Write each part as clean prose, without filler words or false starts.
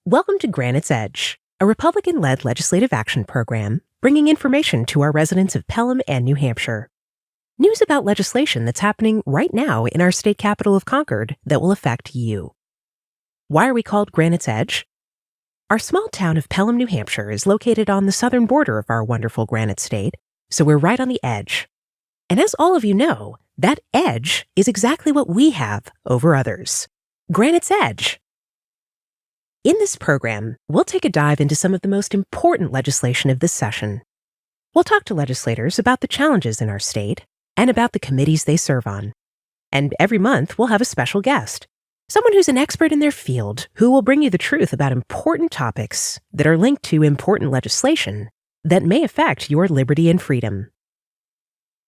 Welcome to Granites Edge, a Republican-led legislative action program bringing information to our residents of Pelham and New Hampshire. News about legislation that's happening right now in our state capital of Concord that will affect you. Why are we called Granites Edge? Our small town of Pelham, New Hampshire is located on the southern border of our wonderful Granite State, so we're right on the edge. And as all of you know, that edge is exactly what we have over others. Granites Edge. In this program, we'll take a dive into some of the most important legislation of this session. We'll talk to legislators about the challenges in our state and about the committees they serve on. And every month, we'll have a special guest, someone who's an expert in their field who will bring you the truth about important topics that are linked to important legislation that may affect your liberty and freedom.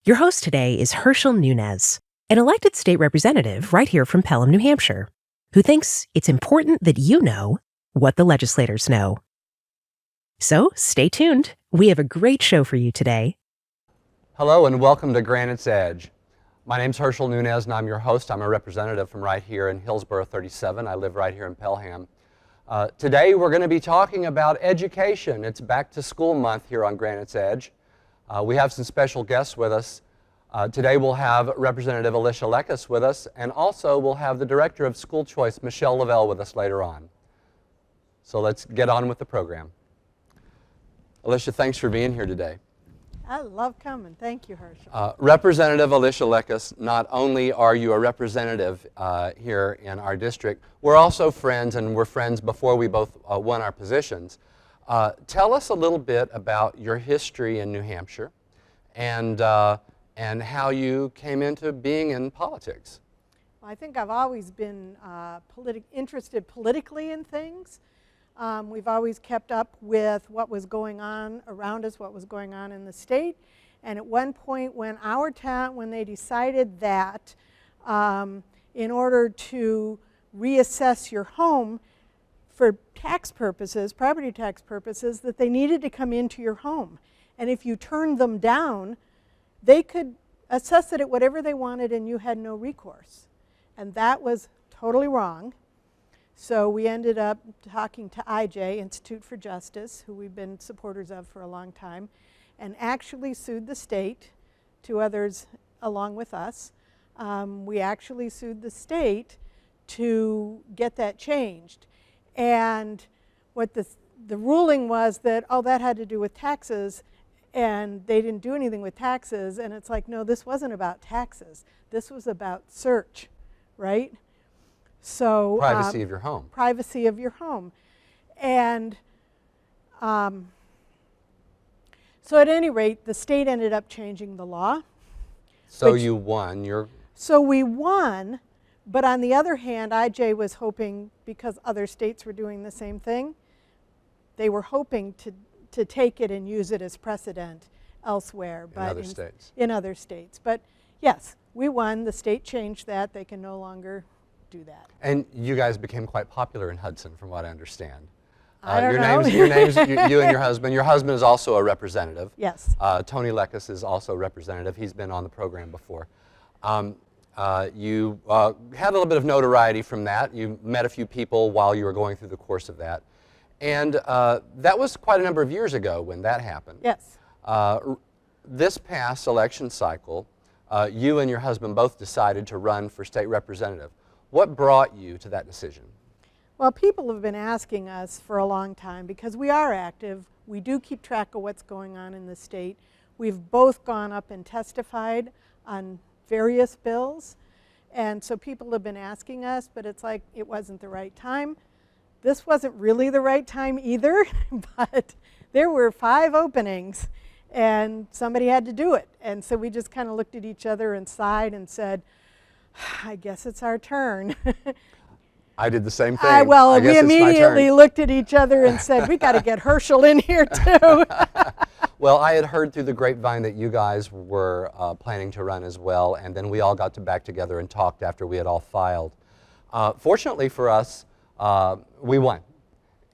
Your host today is Herschel Nunez, an elected state representative right here from Pelham, New Hampshire, who thinks it's important that you know what the legislators know. So stay tuned. We have a great show for you today. Hello and welcome to Granites Edge. My name's Herschel Nunez and I'm your host. I'm a representative from right here in Hillsborough 37. I live right here in Pelham. Today we're going to be talking about education. It's back to school month here on Granites Edge. We have some special guests with us. Today we'll have Representative Alicia Lekas with us, and also we'll have the Director of School Choice, Michelle Levell, with us later on. So let's get on with the program. Alicia, thanks for being here today. I love coming. Thank you, Herschel. Representative Alicia Lekas, not only are you a representative here in our district, we're also friends, and we're friends before we both won our positions. Tell us a little bit about your history in New Hampshire and how you came into being in politics. Well, I think I've always been interested politically in things. We've always kept up with what was going on around us, what was going on in the state. And at one point when our town, when they decided that in order to reassess your home for tax purposes, property tax purposes, that they needed to come into your home. And if you turned them down, they could assess it at whatever they wanted and you had no recourse. And that was totally wrong. So we ended up talking to IJ, Institute for Justice, who we've been supporters of for a long time, and actually sued the state, two others along with us. We actually sued the state to get that changed. And what the ruling was that, oh, that had to do with taxes, and they didn't do anything with taxes. And it's like, no, this wasn't about taxes. This was about search, right? So privacy of your home. Privacy of your home. And so at any rate, the state ended up changing the law. So you won. So we won, but on the other hand, IJ was hoping, because other states were doing the same thing, they were hoping to take it and use it as precedent elsewhere. In other states. In other states. But yes, we won. The state changed that. They can no longer do that. And you guys became quite popular in Hudson, from what I understand. I don't know. Your names, you and your husband. Your husband is also a representative. Yes. Tony Lekas is also a representative. He's been on the program before. You had a little bit of notoriety from that. You met a few people while you were going through the course of that. And that was quite a number of years ago when that happened. Yes. This past election cycle, you and your husband both decided to run for state representative. What brought you to that decision? Well, people have been asking us for a long time because we are active. We do keep track of what's going on in the state. We've both gone up and testified on various bills. And so people have been asking us, but it's like it wasn't the right time. This wasn't really the right time either, but there were 5 openings and somebody had to do it. And so we just kind of looked at each other and sighed and said, I guess it's our turn. I did the same thing. We immediately looked at each other and said, we got to get Herschel in here too. Well, I had heard through the grapevine that you guys were planning to run as well, and then we all got back together and talked after we had all filed. Fortunately for us, we won.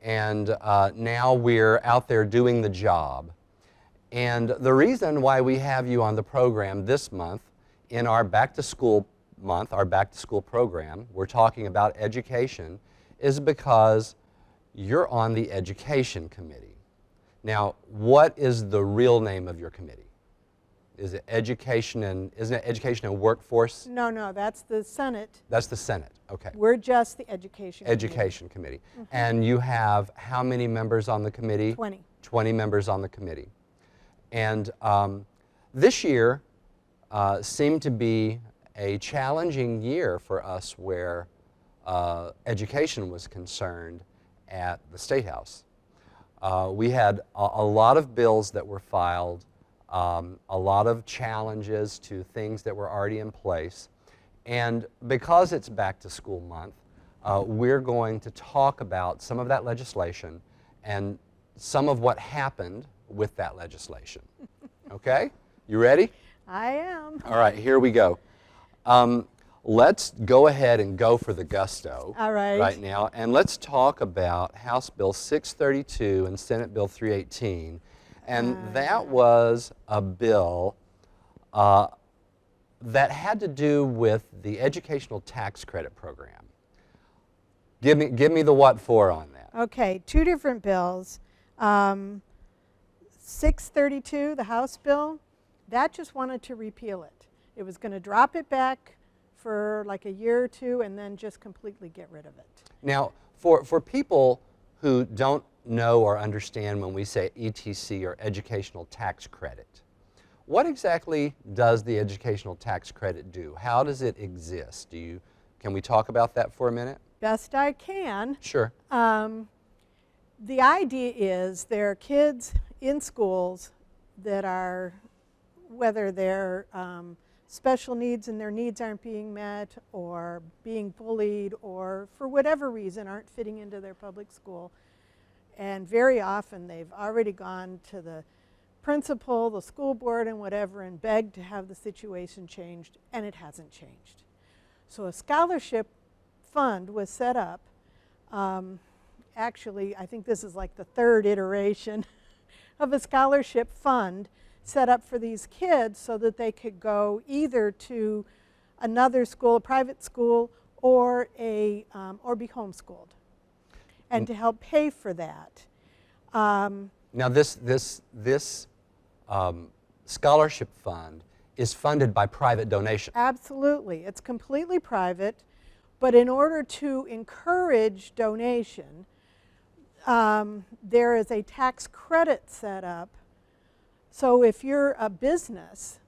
And now we're out there doing the job. And the reason why we have you on the program this month in our Back to School month, our back to school program, we're talking about education, is because you're on the Education Committee. Now, what is the real name of your committee? Is it Education and, isn't it Education and Workforce? No, no, that's the Senate. That's the Senate, okay. We're just the Education Committee. Education Committee. And you have how many members on the committee? 20. 20 members on the committee. And this year seemed to be a challenging year for us where education was concerned at the State House. We had a lot of bills that were filed, a lot of challenges to things that were already in place. And because it's back to school month, we're going to talk about some of that legislation and some of what happened with that legislation. Okay? You ready? I am. All right, here we go. Let's go ahead and go for the gusto All right. right now, and let's talk about House Bill 632 and Senate Bill 318. And that was a bill that had to do with the educational tax credit program. Give me the what for on that. Okay, two different bills. 632, the House bill, that just wanted to repeal it. It was going to drop it back for like a year or two and then just completely get rid of it. Now, for people who don't know or understand when we say ETC or educational tax credit, what exactly does the educational tax credit do? How does it exist? Can we talk about that for a minute? Best I can. Sure. The idea is there are kids in schools that are, whether they're special needs and their needs aren't being met, or being bullied, or for whatever reason aren't fitting into their public school. And very often they've already gone to the principal, the school board, and whatever, and begged to have the situation changed, and it hasn't changed. So a scholarship fund was set up. Actually, I think this is like the third iteration of a scholarship fund set up for these kids so that they could go either to another school, a private school, or be homeschooled, and to help pay for that. Now, this scholarship fund is funded by private donation. Absolutely. It's completely private, but in order to encourage donation, there is a tax credit set up. So if you're a business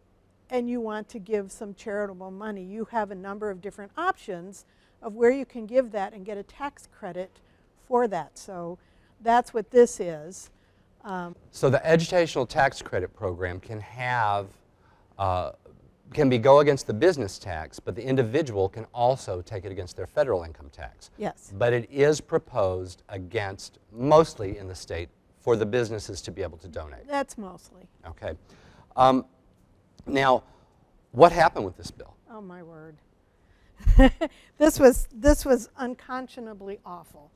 and you want to give some charitable money, you have a number of different options of where you can give that and get a tax credit for that. So that's what this is. So the educational tax credit program can go against the business tax, but the individual can also take it against their federal income tax. Yes. But it is proposed against, mostly in the state, for the businesses to be able to donate. That's mostly. Okay. Now, what happened with this bill? Oh my word. This was unconscionably awful.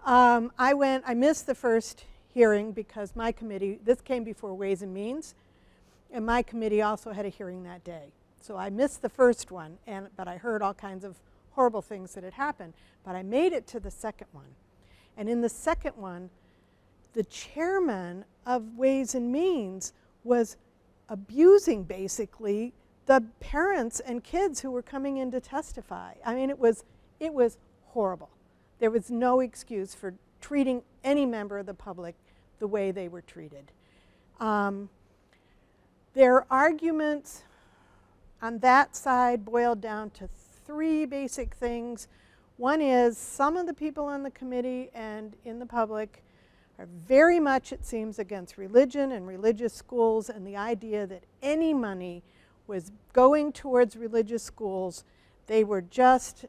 I missed the first hearing because my committee, this came before Ways and Means, and my committee also had a hearing that day. So I missed the first one, but I heard all kinds of horrible things that had happened. But I made it to the second one. And in the second one, the chairman of Ways and Means was abusing, basically, the parents and kids who were coming in to testify. I mean, it was horrible. There was no excuse for treating any member of the public the way they were treated. Their arguments on that side boiled down to three basic things. One is some of the people on the committee and in the public are very much, it seems, against religion and religious schools, and the idea that any money was going towards religious schools. They were just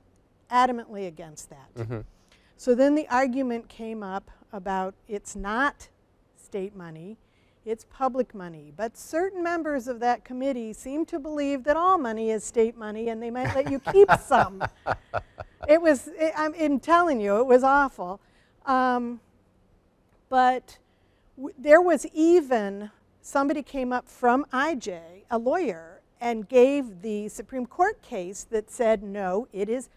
adamantly against that. Mm-hmm. So then the argument came up about it's not state money, it's public money. But certain members of that committee seem to believe that all money is state money and they might let you keep some. I'm telling you, it was awful. But there was even, somebody came up from IJ, a lawyer, and gave the Supreme Court case that said, no, it is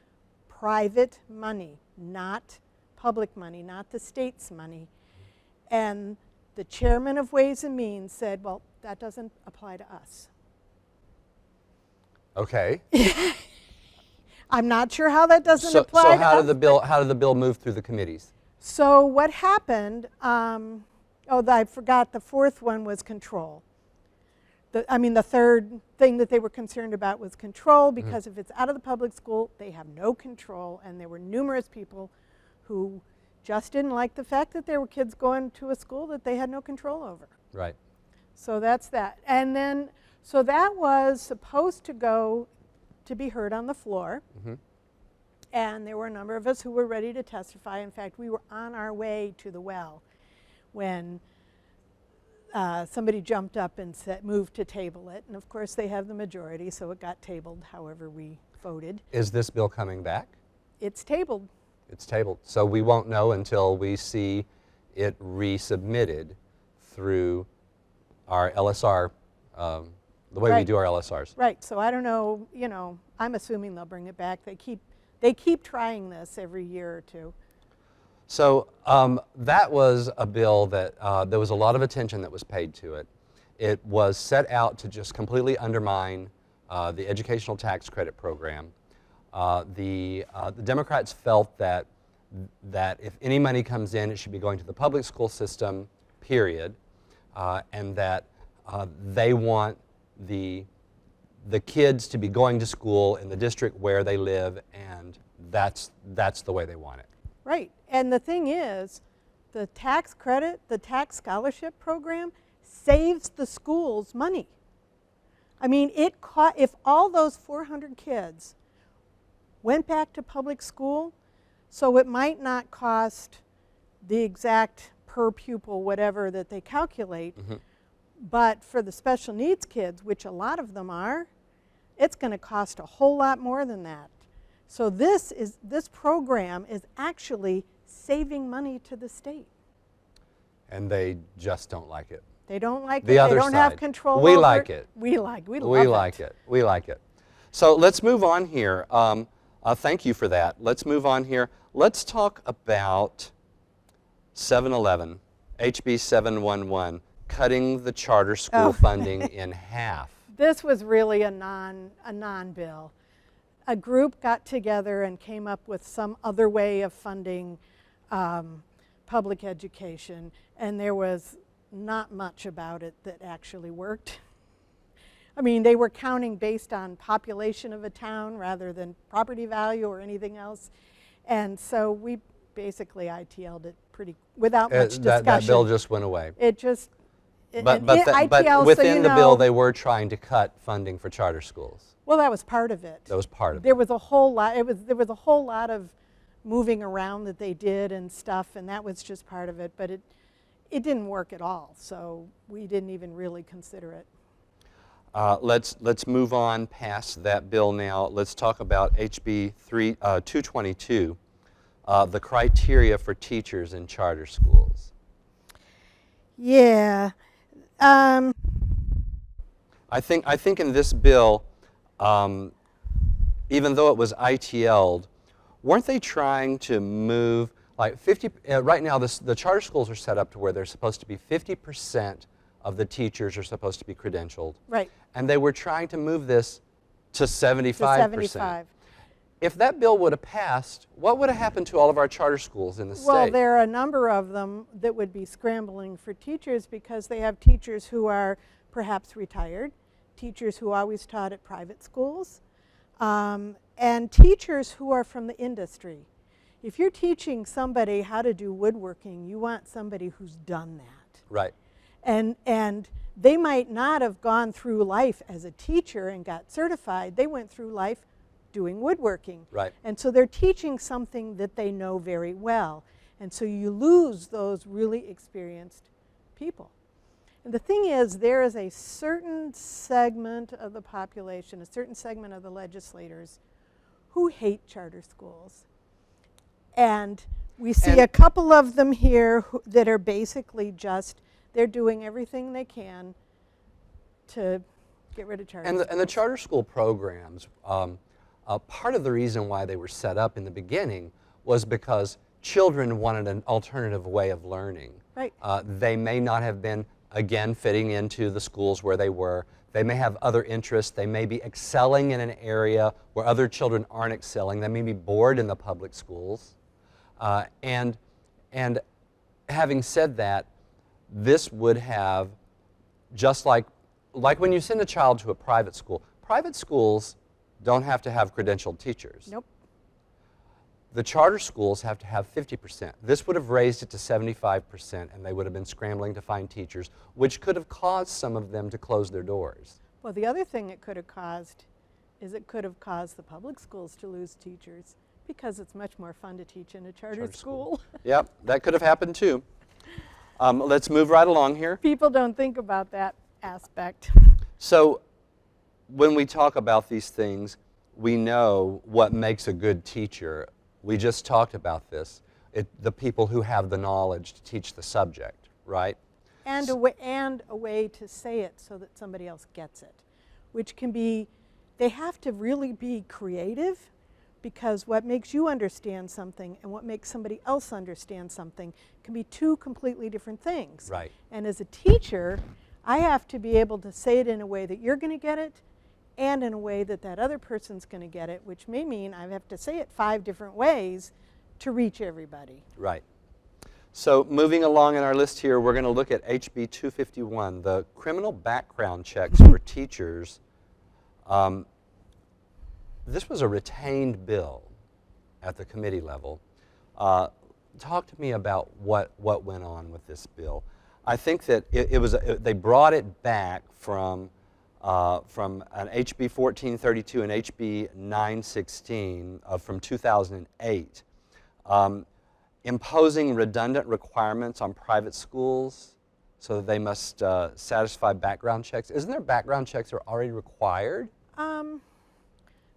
private money, not public money, not the state's money. And the chairman of Ways and Means said, well, that doesn't apply to us. Okay. I'm not sure how that doesn't apply so to how us. how did the bill move through the committees? So what happened, I forgot the fourth one was control. The third thing that they were concerned about was control, because if it's out of the public school, they have no control, and there were numerous people who just didn't like the fact that there were kids going to a school that they had no control over. Right. So that's that. And then, so that was supposed to go to be heard on the floor. And there were a number of us who were ready to testify. In fact, we were on our way to the well when somebody jumped up and moved to table it. And of course, they have the majority, so it got tabled however we voted. Is this bill coming back? It's tabled. It's tabled. So we won't know until we see it resubmitted through our LSR, the way we do our LSRs. Right. So I don't know, I'm assuming they'll bring it back. They keep trying this every year or two. So that was a bill that there was a lot of attention that was paid to it. It was set out to just completely undermine the educational tax credit program. The Democrats felt that if any money comes in, it should be going to the public school system, period, and that they want the kids to be going to school in the district where they live, and that's the way they want it. Right. And the thing is, the tax credit, the tax scholarship program saves the schools money. I mean, if all those 400 kids went back to public school, so it might not cost the exact per pupil whatever that they calculate, but for the special needs kids, which a lot of them are, it's going to cost a whole lot more than that. So this program is actually saving money to the state. And they just don't like it. They don't like it. The other They don't side. have control We over like it. it. We love it. We like it. So let's move on here. Thank you for that. Let's move on here. Let's talk about 711, HB 711, cutting the charter school funding in half. This was really a non-bill. A group got together and came up with some other way of funding public education, and there was not much about it that actually worked. I mean, they were counting based on population of a town rather than property value or anything else, and so we basically ITL'd it without much discussion. That bill just went away. It just, But ITL, within the bill, know, they were trying to cut funding for charter schools. well, that was part of it. That was part of There it. was a whole lot. There was a whole lot of moving around that they did and stuff, and that was just part of it. But it didn't work at all, so we didn't even really consider it. Let's move on past that bill now. Let's talk about HB 222, the criteria for teachers in charter schools. Yeah. I think in this bill, even though it was ITL'd, weren't they trying to move like 50? Right now, the charter schools are set up to where they're supposed to be 50% of the teachers are supposed to be credentialed. Right. And they were trying to move this to 75%. To 75. If that bill would have passed, what would have happened to all of our charter schools in the state? Well, there are a number of them that would be scrambling for teachers because they have teachers who are perhaps retired, teachers who always taught at private schools, and teachers who are from the industry. If you're teaching somebody how to do woodworking, you want somebody who's done that. Right. And they might not have gone through life as a teacher and got certified. They went through life doing woodworking. Right. And so they're teaching something that they know very well. And so you lose those really experienced people. And the thing is, there is a certain segment of the population, a certain segment of the legislators who hate charter schools. And we see a couple of them here that are basically just, they're doing everything they can to get rid of charter schools. And the charter school programs, part of the reason why they were set up in the beginning was because children wanted an alternative way of learning. Right. They may not have been, again, fitting into the schools where they were. They may have other interests. They may be excelling in an area where other children aren't excelling. They may be bored in the public schools. And having said that, this would have, just like when you send a child to a private schools don't have to have credentialed teachers. Nope. The charter schools have to have 50%. This would have raised it to 75%, and they would have been scrambling to find teachers, which could have caused some of them to close their doors. Well, the other thing it could have caused is it could have caused the public schools to lose teachers because it's much more fun to teach in a charter school. Yep, that could have happened too. Let's move right along here. People don't think about that aspect. So when we talk about these things, we know what makes a good teacher. We just talked about this. The people who have the knowledge to teach the subject, right? And a way to say it so that somebody else gets it, which can be, they have to really be creative, because what makes you understand something and what makes somebody else understand something can be two completely different things. Right. And as a teacher, I have to be able to say it in a way that you're going to get it and in a way that that other person's going to get it, which may mean I have to say it 5 different ways to reach everybody. Right. So moving along in our list here, we're going to look at HB 251, the criminal background checks for teachers. This was a retained bill at the committee level. Talk to me about what went on with this bill. I think that they brought it back from an HB 1432 and HB 916 from 2008, imposing redundant requirements on private schools so that they must satisfy background checks. Isn't there background checks that are already required?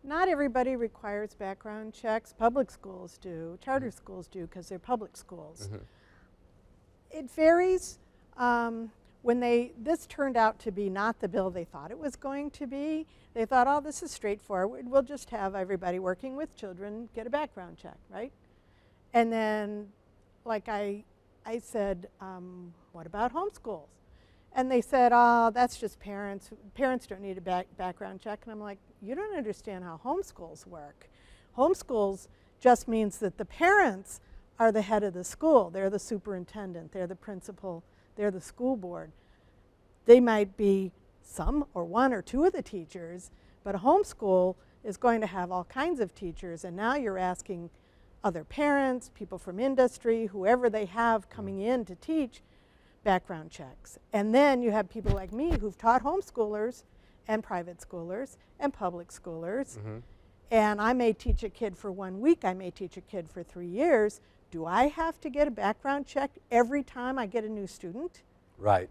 Not everybody requires background checks. Public schools do. Charter schools do because they're public schools. Mm-hmm. It varies. This turned out to be not the bill they thought it was going to be. They thought, oh, this is straightforward. We'll just have everybody working with children get a background check, right? And then, like I said, what about homeschools? And they said, oh, that's just parents. Parents don't need a background check. And I'm like, you don't understand how homeschools work. Homeschools just means that the parents are the head of the school. They're the superintendent. They're the principal. They're the school board. They might be some or one or two of the teachers, but a homeschool is going to have all kinds of teachers. And now you're asking other parents, people from industry, whoever they have coming in to teach, background checks. And then you have people like me who've taught homeschoolers and private schoolers and public schoolers. Mm-hmm. And I may teach a kid for 1 week, I may teach a kid for 3 years. Do I have to get a background check every time I get a new student? Right.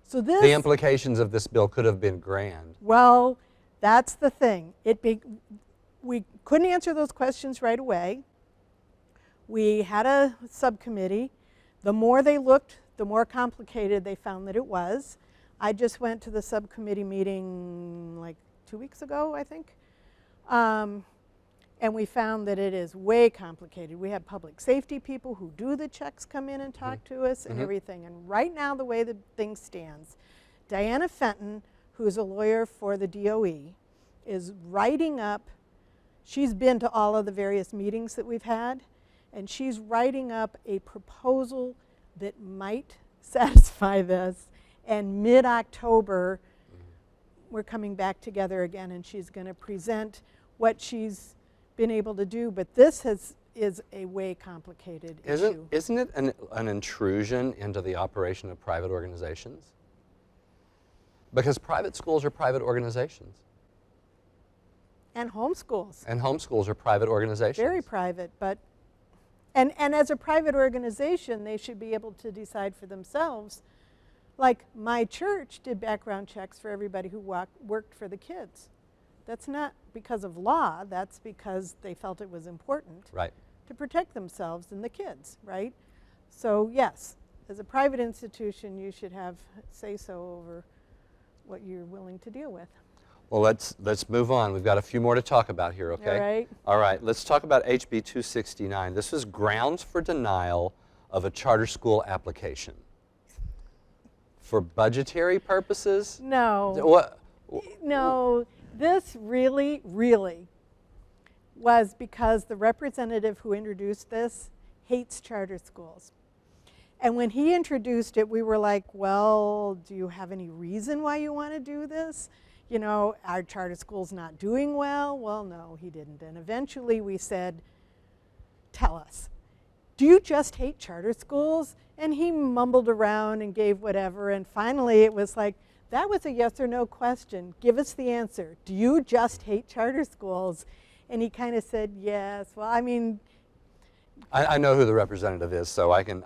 So the implications of this bill could have been grand. Well, that's the thing. We couldn't answer those questions right away. We had a subcommittee. The more they looked, the more complicated they found that it was. I just went to the subcommittee meeting like 2 weeks ago, I think. And we found that it is way complicated. We have public safety people who do the checks come in and talk to us and everything. And right now, the way the thing stands, Diana Fenton, who's a lawyer for the DOE, is writing up, she's been to all of the various meetings that we've had, and she's writing up a proposal that might satisfy this. And mid-October, we're coming back together again, and she's going to present what she's been able to do. But this is a way complicated issue. Isn't it an intrusion into the operation of private organizations? Because private schools are private organizations. And homeschools. And homeschools are private organizations. Very private, but and as a private organization, they should be able to decide for themselves. Like my church did background checks for everybody who worked for the kids. That's not because of law, that's because they felt it was important to protect themselves and the kids, right? So yes, as a private institution, you should have say-so over what you're willing to deal with. Well, let's move on. We've got a few more to talk about here, okay? All right. All right, let's talk about HB 269. This is grounds for denial of a charter school application. For budgetary purposes? No. What? No, this really was because the representative who introduced this hates charter schools. And when he introduced it, we were like, well, do you have any reason why you want to do this? You know, our charter school's not doing well. Well, no, he didn't. And eventually we said, tell us, do you just hate charter schools? And he mumbled around and gave whatever. And finally it was like, that was a yes or no question. Give us the answer. Do you just hate charter schools? And he kind of said, yes. Well, I mean, I know who the representative is, so I can,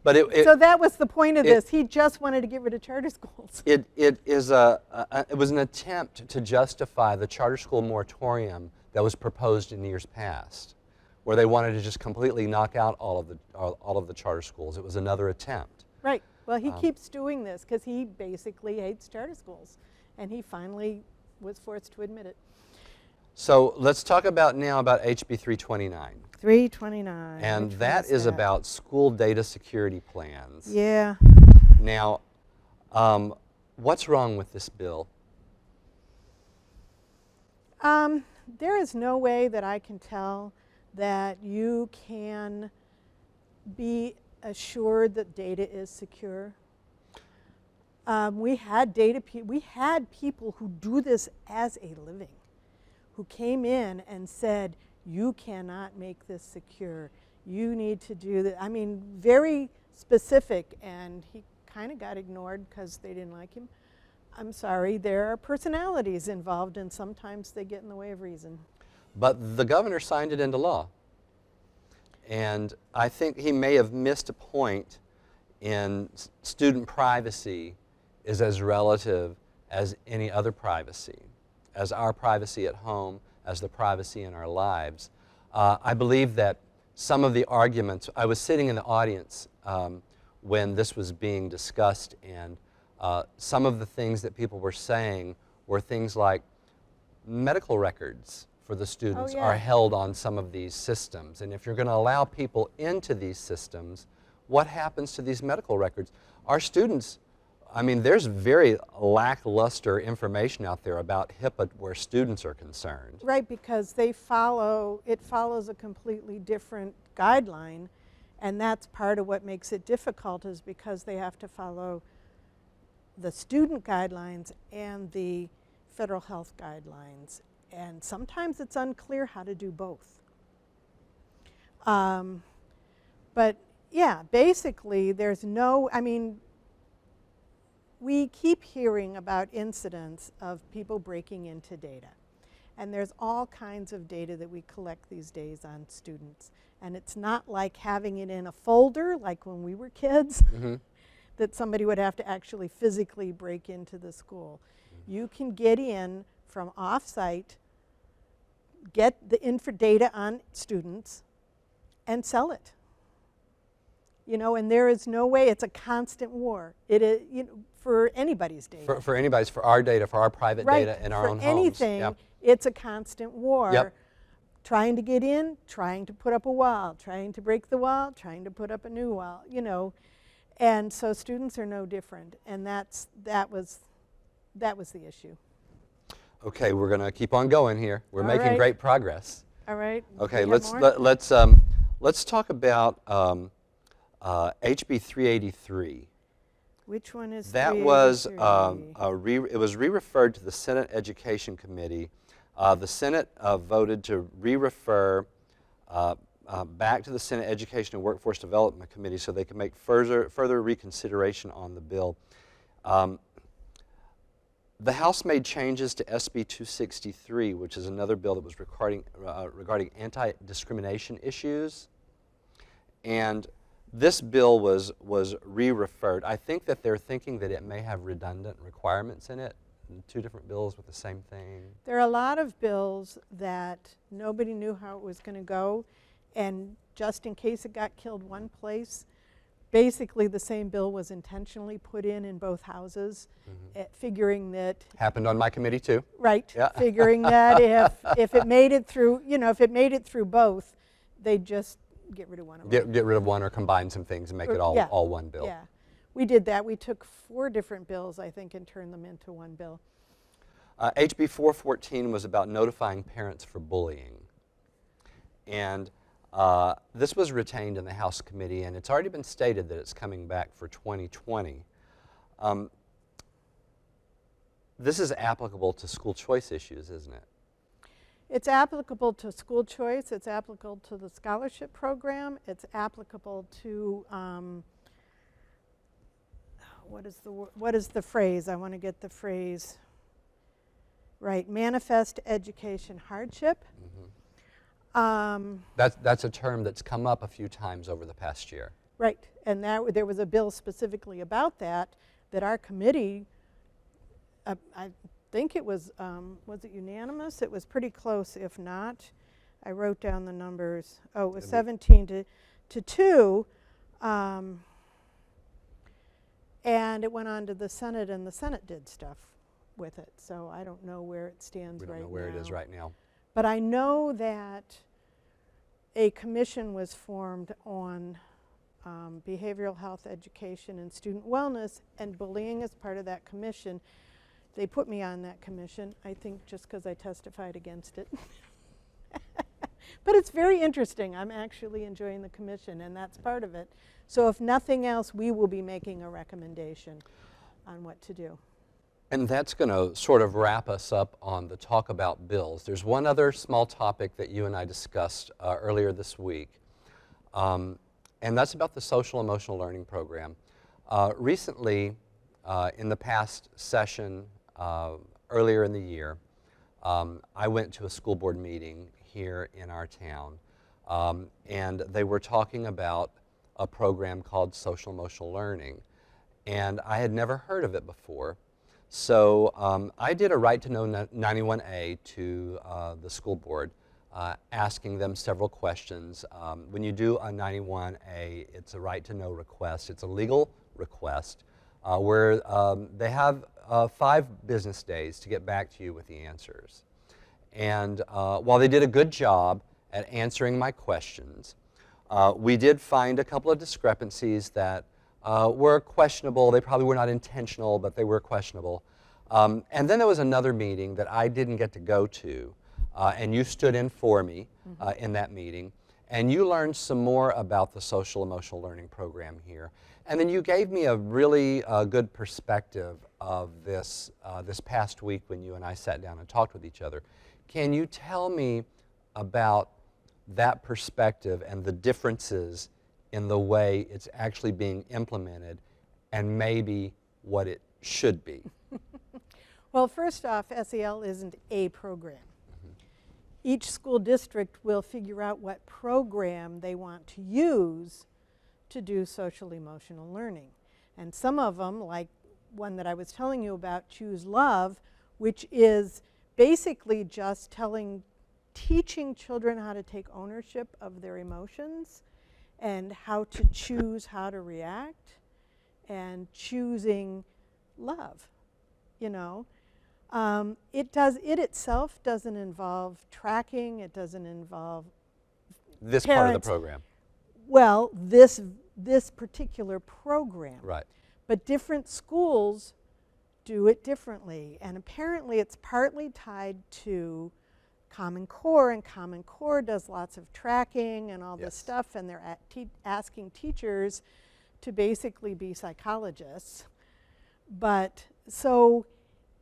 but so that was the point of this. He just wanted to get rid of charter schools. It was an attempt to justify the charter school moratorium that was proposed in years past, where they wanted to just completely knock out all of the charter schools. It was another attempt. Right. Well, he keeps doing this because he basically hates charter schools, and he finally was forced to admit it. So let's talk now about HB 329. 329. And that is about school data security plans. Yeah. Now, what's wrong with this bill? There is no way that I can tell that you can be assured that data is secure. We had people who do this as a living, who came in and said, you cannot make this secure. You need to do that. I mean, very specific, and he kind of got ignored because they didn't like him. I'm sorry, there are personalities involved, and sometimes they get in the way of reason. But the governor signed it into law. And I think he may have missed a point in student privacy is as relative as any other privacy, as our privacy at home, as the privacy in our lives. I believe that some of the arguments, I was sitting in the audience when this was being discussed, and some of the things that people were saying were things like medical records for the students are held on some of these systems. And if you're going to allow people into these systems, what happens to these medical records? Our students, I mean, there's very lackluster information out there about HIPAA where students are concerned. Right, because it follows a completely different guideline, and that's part of what makes it difficult, is because they have to follow the student guidelines and the federal health guidelines. And sometimes it's unclear how to do both. But yeah, basically there's no, I mean, we keep hearing about incidents of people breaking into data. And there's all kinds of data that we collect these days on students. And it's not like having it in a folder like when we were kids, that somebody would have to actually physically break into the school. You can get in from off-site, get the data on students, and sell it. You know, and there is no way, it's a constant war. It is, you know, for anybody's data. For anybody's, for our data, for our private data in our own homes. For anything, it's a constant war. Trying to get in, trying to put up a wall, trying to break the wall, trying to put up a new wall, you know. And so students are no different, and that was the issue. Okay, we're going to keep on going here. We're making great progress. All right. Okay, let's talk about HB 383. Which one is that? Was it was re-referred to the Senate Education Committee. The Senate voted to re-refer back to the Senate Education and Workforce Development Committee so they can make further reconsideration on the bill. The House made changes to SB 263, which is another bill that was regarding anti-discrimination issues. And this bill was re-referred. I think that they're thinking that it may have redundant requirements in it, two different bills with the same thing. There are a lot of bills that nobody knew how it was going to go, and just in case it got killed one place, basically the same bill was intentionally put in both houses, figuring that Happened on my committee too. right, Yeah. figuring that if it made it through, if it made it through both, they'd just get rid of one of them. Get rid of one or combine some things and make it Yeah. all one bill. Yeah, we did that. We took 4 different bills, I think, and turned them into one bill. HB 414 was about notifying parents for bullying. And this was retained in the House committee, and it's already been stated that it's coming back for 2020. This is applicable to school choice issues, isn't it? It's applicable to school choice. It's applicable to the scholarship program. It's applicable to what is the phrase? I want to get the phrase right. Manifest education hardship. That's a term that's come up a few times over the past year. Right, and there was a bill specifically about that our committee, I think it was it unanimous? It was pretty close, if not. I wrote down the numbers. Oh, it was 17 to 2. And it went on to the Senate, and the Senate did stuff with it. So I don't know where it stands right now. We don't know where it is right now. But I know that a commission was formed on behavioral health education and student wellness, and bullying is part of that commission. They put me on that commission, I think just because I testified against it. But it's very interesting. I'm actually enjoying the commission, and that's part of it. So if nothing else, we will be making a recommendation on what to do. And that's going to sort of wrap us up on the talk about bills. There's one other small topic that you and I discussed earlier this week, and that's about the social emotional learning program. Recently, in the past session, earlier in the year, I went to a school board meeting here in our town, and they were talking about a program called social emotional learning, and I had never heard of it before. So I did a Right to Know 91A to the school board, asking them several questions. When you do a 91A, it's a Right to Know request. It's a legal request where they have 5 business days to get back to you with the answers. And while they did a good job at answering my questions, we did find a couple of discrepancies that were questionable. They probably were not intentional, but they were questionable. And then there was another meeting that I didn't get to go to, and you stood in for me in that meeting, and you learned some more about the social emotional learning program here. And then you gave me a really good perspective of this this past week when you and I sat down and talked with each other. Can you tell me about that perspective and the differences in the way it's actually being implemented and maybe what it should be? Well, first off, SEL isn't a program. Each school district will figure out what program they want to use to do social emotional learning. And some of them, like one that I was telling you about, Choose Love, which is basically just teaching children how to take ownership of their emotions and how to choose how to react and choosing love, you know. It itself doesn't involve tracking. It doesn't involve This parents. part of the program. Well, this particular program. Right. But different schools do it differently. And apparently it's partly tied to Common Core, and Common Core does lots of tracking and all this stuff, and they're asking teachers to basically be psychologists. But so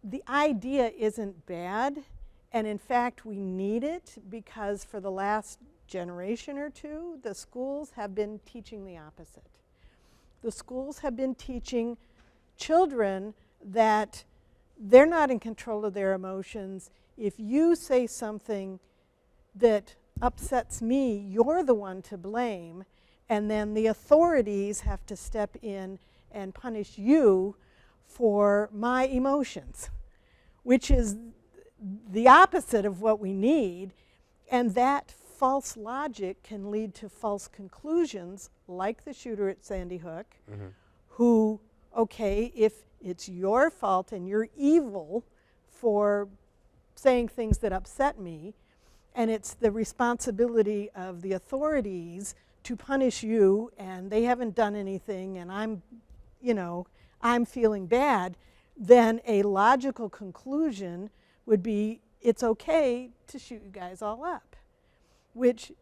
the idea isn't bad, and in fact we need it because for the last generation or two, the schools have been teaching the opposite. The schools have been teaching children that they're not in control of their emotions. If you say something that upsets me, you're the one to blame, and then the authorities have to step in and punish you for my emotions, which is the opposite of what we need, and that false logic can lead to false conclusions, like the shooter at Sandy Hook, who, okay, if it's your fault and you're evil for saying things that upset me, and it's the responsibility of the authorities to punish you, and they haven't done anything, and I'm feeling bad, then a logical conclusion would be it's okay to shoot you guys all up.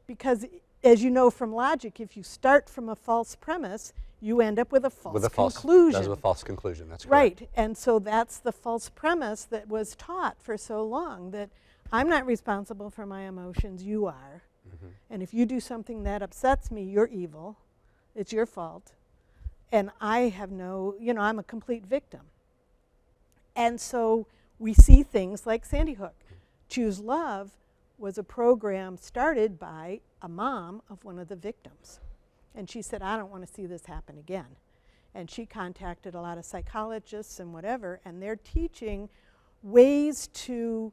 Because as you know from logic, if you start from a false premise, you end up with a false conclusion. That's a false conclusion, that's correct. Right, and so that's the false premise that was taught for so long, that I'm not responsible for my emotions, you are. And if you do something that upsets me, you're evil, it's your fault. And I have I'm a complete victim. And so we see things like Sandy Hook. Choose Love was a program started by a mom of one of the victims. And she said, I don't want to see this happen again. And she contacted a lot of psychologists and whatever, and they're teaching ways to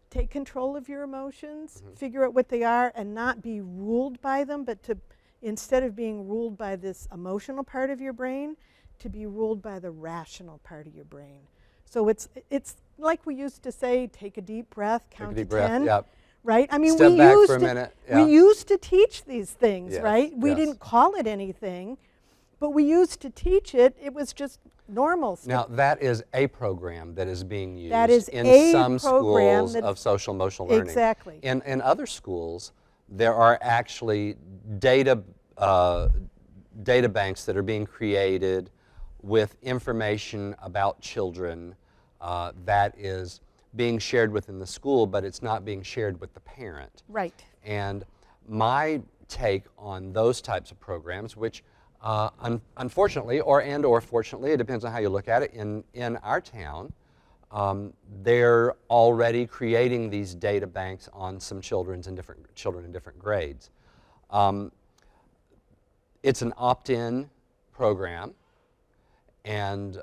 take control of your emotions, figure out what they are, and not be ruled by them, but to, instead of being ruled by this emotional part of your brain, to be ruled by the rational part of your brain. So it's like we used to say, take a deep breath, count to 10. Yep. Right? I mean, Step back for a minute. Yeah. We used to teach these things, Yes, right? We yes. didn't call it anything, but we used to teach it. It was just normal stuff. Now, that is a program that is being used That is in a some program schools that- of social emotional learning. Exactly. In other schools, there are actually data banks that are being created with information about children that is being shared within the school, but it's not being shared with the parent. Right. And my take on those types of programs, which unfortunately or fortunately, it depends on how you look at it, in our town, they're already creating these data banks on some children in different grades. It's an opt-in program, and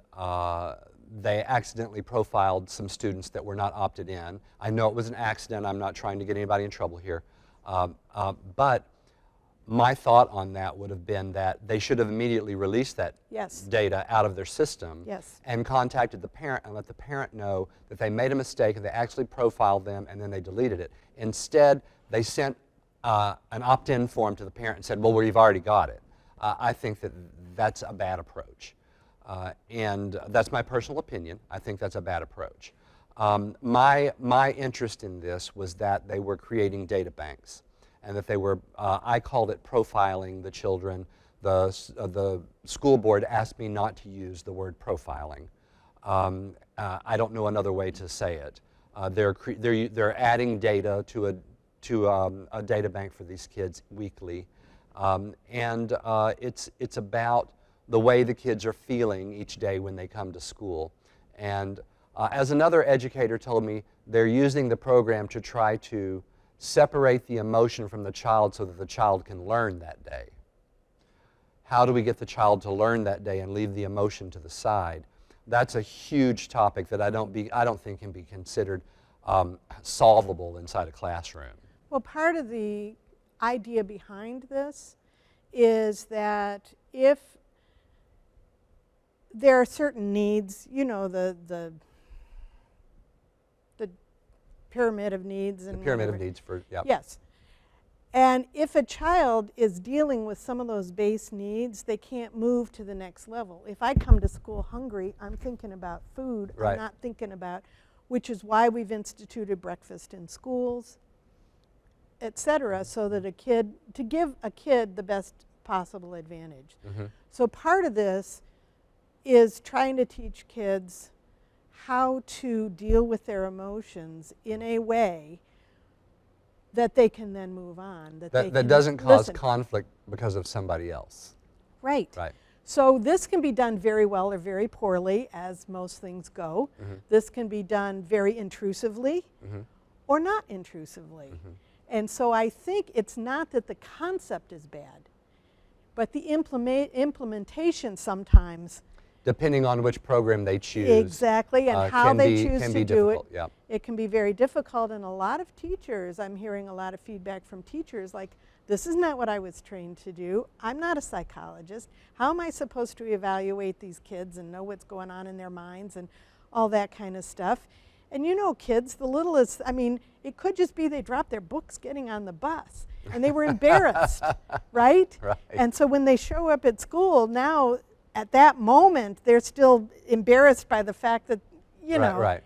they accidentally profiled some students that were not opted in. I know it was an accident. I'm not trying to get anybody in trouble here. But my thought on that would have been that they should have immediately released that Yes. data out of their system Yes. and contacted the parent and let the parent know that they made a mistake and they actually profiled them and then they deleted it. Instead, they sent an opt-in form to the parent and said, well, we've already got it. I think that that's a bad approach. And that's my personal opinion. I think that's a bad approach. My interest in this was that they were creating data banks, and that they were, I called it profiling the children. The school board asked me not to use the word profiling. I don't know another way to say it. They're adding data to a data bank for these kids weekly, and it's about the way the kids are feeling each day when they come to school. And as another educator told me, they're using the program to try to separate the emotion from the child so that the child can learn that day. How do we get the child to learn that day and leave the emotion to the side? That's a huge topic that I don't think can be considered solvable inside a classroom. Well, part of the idea behind this is that if there are certain needs, the pyramid of needs. The pyramid of needs for, yeah. Yes. And if a child is dealing with some of those base needs, they can't move to the next level. If I come to school hungry, I'm thinking about food. Right. I'm not thinking about, which is why we've instituted breakfast in schools, et cetera, so that to give a kid the best possible advantage. Mm-hmm. So part of this is trying to teach kids how to deal with their emotions in a way that they can then move on. That doesn't cause conflict because of somebody else. Right. Right. So this can be done very well or very poorly, as most things go. Mm-hmm. This can be done very intrusively Mm-hmm. or not intrusively. Mm-hmm. And so I think it's not that the concept is bad, but the implementation sometimes depending on which program they choose. Exactly, and how they choose to do it. Yeah. It can be very difficult, and a lot of teachers, I'm hearing a lot of feedback from teachers like, this is not what I was trained to do. I'm not a psychologist. How am I supposed to evaluate these kids and know what's going on in their minds and all that kind of stuff? And you know, kids, the littlest, I mean, it could just be they dropped their books getting on the bus and they were embarrassed, right? Right. And so when they show up at school now, at that moment, they're still embarrassed by the fact that, you know. Right.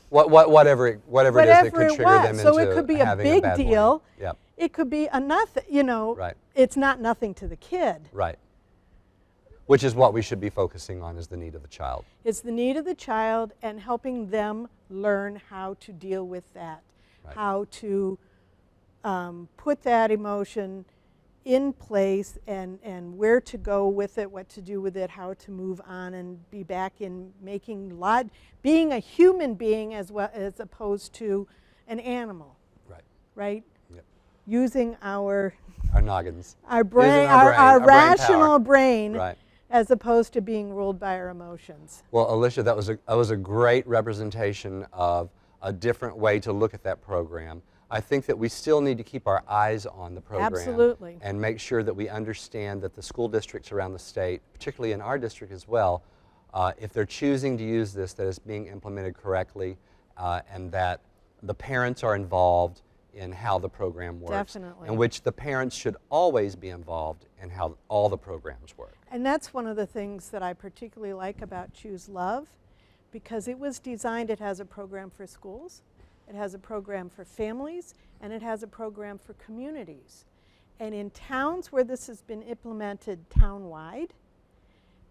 Whatever it is that could trigger them into So it could be a big bad deal. morning. Yep. It could be a nothing, you know. Right. It's not nothing to the kid. Right. Which is what we should be focusing on, is the need of the child. It's the need of the child and helping them learn how to deal with that, Right. how to put that emotion in place and where to go with it, what to do with it, how to move on and be back in being a human being as well as opposed to an animal. Right. Right? Yep. Using our Noggins. our brain, Using our brain rational power. brain, Right. as opposed to being ruled by our emotions. Well, Alicia, that was a great representation of a different way to look at that program. I think that we still need to keep our eyes on the program. Absolutely. And make sure that we understand that the school districts around the state, particularly in our district as well, if they're choosing to use this, that it's being implemented correctly, and that the parents are involved in how the program works. Definitely. In which the parents should always be involved in how all the programs work. And that's one of the things that I particularly like about Choose Love, because it was designed, it has a program for schools, it has a program for families, and it has a program for communities. And in towns where this has been implemented town-wide,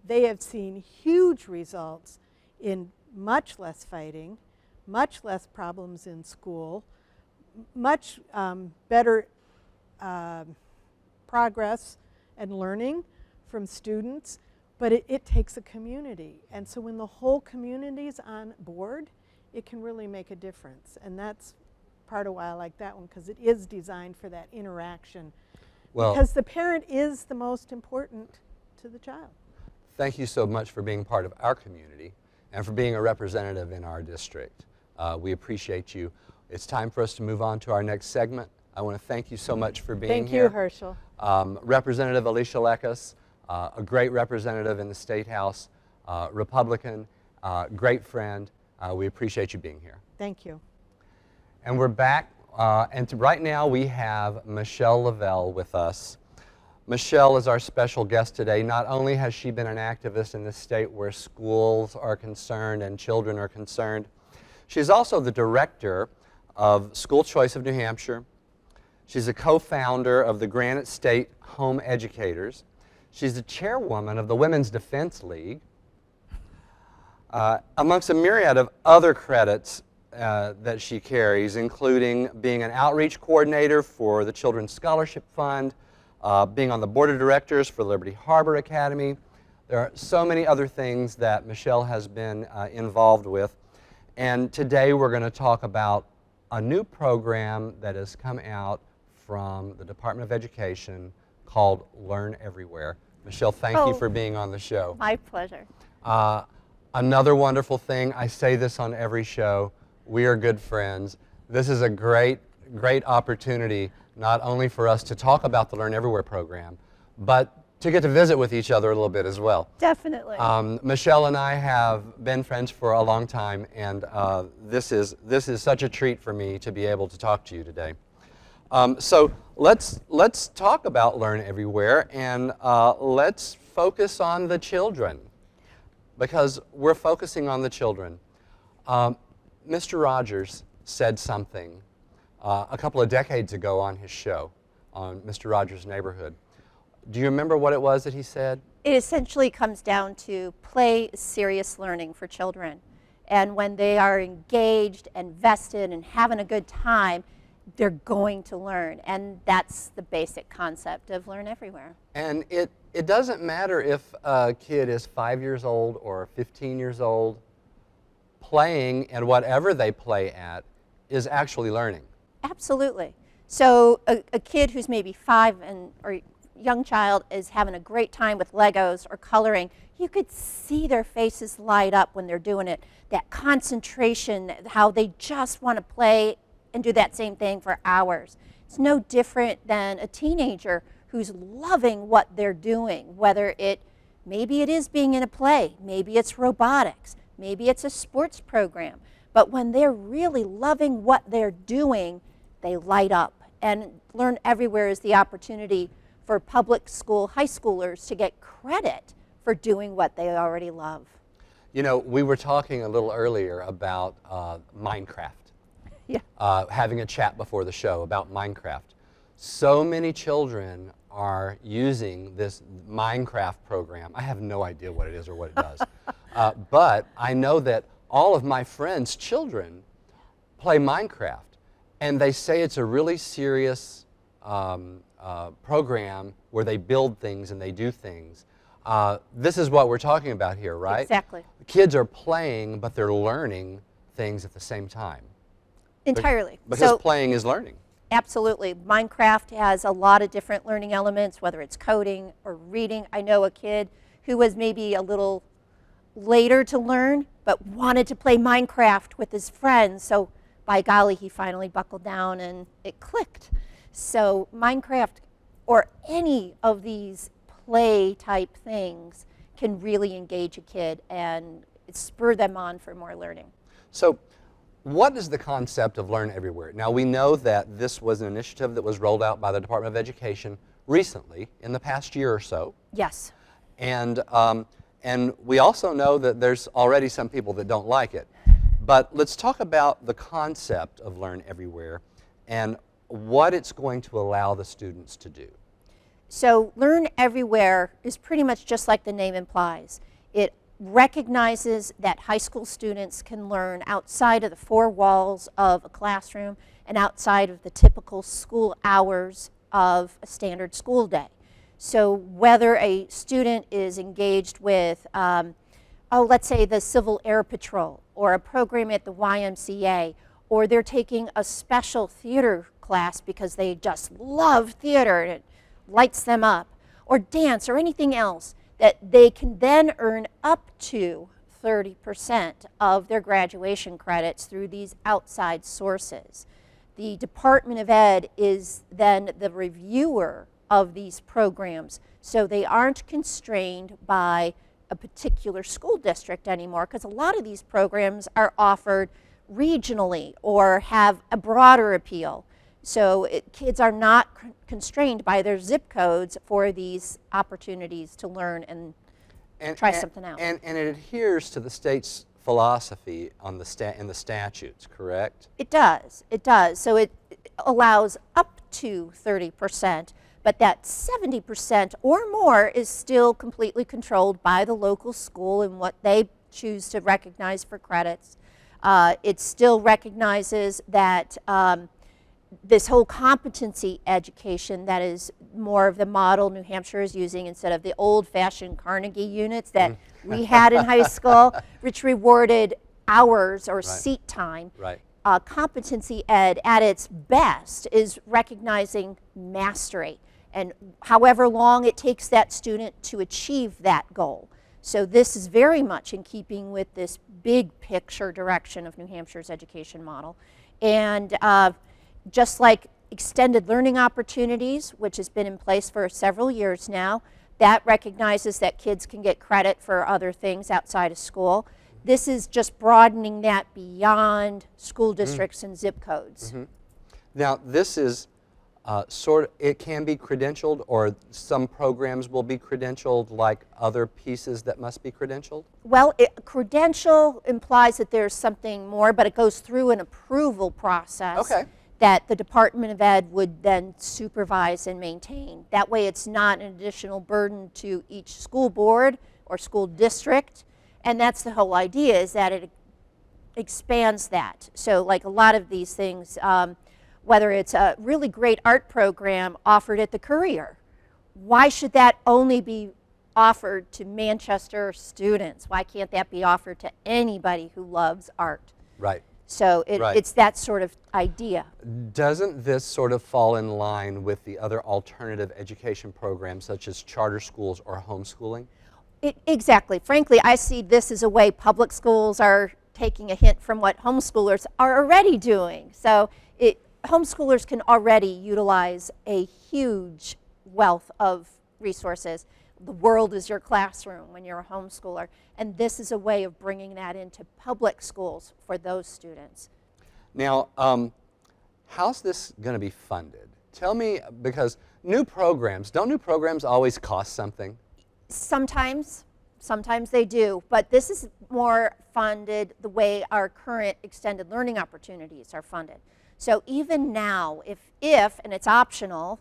they have seen huge results in much less fighting, much less problems in school, much better progress and learning from students, but it takes a community. And so when the whole community is on board, it can really make a difference. And that's part of why I like that one, because it is designed for that interaction. Well, because the parent is the most important to the child. thank you so much for being part of our community and for being a representative in our district. We appreciate you. It's time for us to move on to our next segment. I want to thank you so much for being here. Thank you, Herschel. Representative Alicia Lekas, a great representative in the State House, Republican, great friend. We appreciate you being here. Thank you. And we're back, right now we have Michelle Levell with us. Michelle is our special guest today. Not only has she been an activist in the state where schools are concerned and children are concerned, she's also the director of School Choice of New Hampshire. She's a co-founder of the Granite State Home Educators. She's the chairwoman of the Women's Defense League, amongst a myriad of other credits that she carries, including being an outreach coordinator for the Children's Scholarship Fund, being on the board of directors for Liberty Harbor Academy. There are so many other things that Michelle has been involved with. And today we're going to talk about a new program that has come out from the Department of Education called Learn Everywhere. Michelle, thank you for being on the show. My pleasure. Another wonderful thing, I say this on every show, we are good friends. This is a great opportunity not only for us to talk about the Learn Everywhere program, but to get to visit with each other a little bit as well. Definitely. Michelle and I have been friends for a long time, and this is such a treat for me to be able to talk to you today. So let's talk about Learn Everywhere, and let's focus on the children, because we're focusing on the children. Mr. Rogers said something a couple of decades ago on his show, on Mr. Rogers' Neighborhood. Do you remember what it was that he said? It essentially comes down to play is serious learning for children. And when they are engaged and vested and having a good time, they're going to learn. And that's the basic concept of Learn Everywhere. And it doesn't matter if a kid is 5 years old or 15 years old, playing and whatever they play at is actually learning. Absolutely. So a kid who's maybe 5 or young child is having a great time with Legos or coloring, you could see their faces light up when they're doing it. That concentration, how they just want to play and do that same thing for hours. It's no different than a teenager who's loving what they're doing, whether maybe it is being in a play, maybe it's robotics, maybe it's a sports program. But when they're really loving what they're doing, they light up. And Learn Everywhere is the opportunity for public school high schoolers to get credit for doing what they already love. You know, we were talking a little earlier about Minecraft. Yeah. Having a chat before the show about Minecraft. So many children are using this Minecraft program. I have no idea what it is or what it does. But I know that all of my friends' children play Minecraft. And they say it's a really serious program where they build things and they do things. This is what we're talking about here, right? Exactly. The kids are playing, but they're learning things at the same time. Entirely. Because playing is learning. Absolutely. Minecraft has a lot of different learning elements, whether it's coding or reading. I know a kid who was maybe a little later to learn, but wanted to play Minecraft with his friends. So by golly, he finally buckled down and it clicked. So Minecraft or any of these play type things can really engage a kid and spur them on for more learning. So what is the concept of Learn Everywhere? Now we know that this was an initiative that was rolled out by the Department of Education recently, in the past year or so. Yes. And we also know that there's already some people that don't like it. But let's talk about the concept of Learn Everywhere and what it's going to allow the students to do. So Learn Everywhere is pretty much just like the name implies. It recognizes that high school students can learn outside of the four walls of a classroom and outside of the typical school hours of a standard school day. So whether a student is engaged with, let's say the Civil Air Patrol or a program at the YMCA, or they're taking a special theater class because they just love theater and it lights them up, or dance or anything else, that they can then earn up to 30% of their graduation credits through these outside sources. The Department of Ed is then the reviewer of these programs, so they aren't constrained by a particular school district anymore, because a lot of these programs are offered regionally or have a broader appeal. So kids are not constrained by their zip codes for these opportunities to learn and try something out. And it adheres to the state's philosophy on in the statutes, correct? It does. It does. So it allows up to 30%, but that 70% or more is still completely controlled by the local school and what they choose to recognize for credits. It still recognizes that this whole competency education that is more of the model New Hampshire is using instead of the old-fashioned Carnegie units that we had in high school, which rewarded hours or seat time. Right. Competency ed at its best is recognizing mastery and however long it takes that student to achieve that goal. So this is very much in keeping with this big picture direction of New Hampshire's education model. And just like extended learning opportunities, which has been in place for several years now, that recognizes that kids can get credit for other things outside of school. This is just broadening that beyond school districts and zip codes. Mm-hmm. Now, this is it can be credentialed, or some programs will be credentialed like other pieces that must be credentialed? Well, credential implies that there's something more, but it goes through an approval process that the Department of Ed would then supervise and maintain. That way it's not an additional burden to each school board or school district, and that's the whole idea, is that it expands that. So like a lot of these things, whether it's a really great art program offered at the Courier, why should that only be offered to Manchester students? Why can't that be offered to anybody who loves art? Right. So Right. it's that sort of idea. Doesn't this sort of fall in line with the other alternative education programs such as charter schools or homeschooling? Exactly. Frankly, I see this as a way public schools are taking a hint from what homeschoolers are already doing. So homeschoolers can already utilize a huge wealth of resources. The world is your classroom when you're a homeschooler. And this is a way of bringing that into public schools for those students. Now, how's this going to be funded? Tell me, because don't new programs always cost something? Sometimes they do, but this is more funded the way our current extended learning opportunities are funded. So even now, if and it's optional,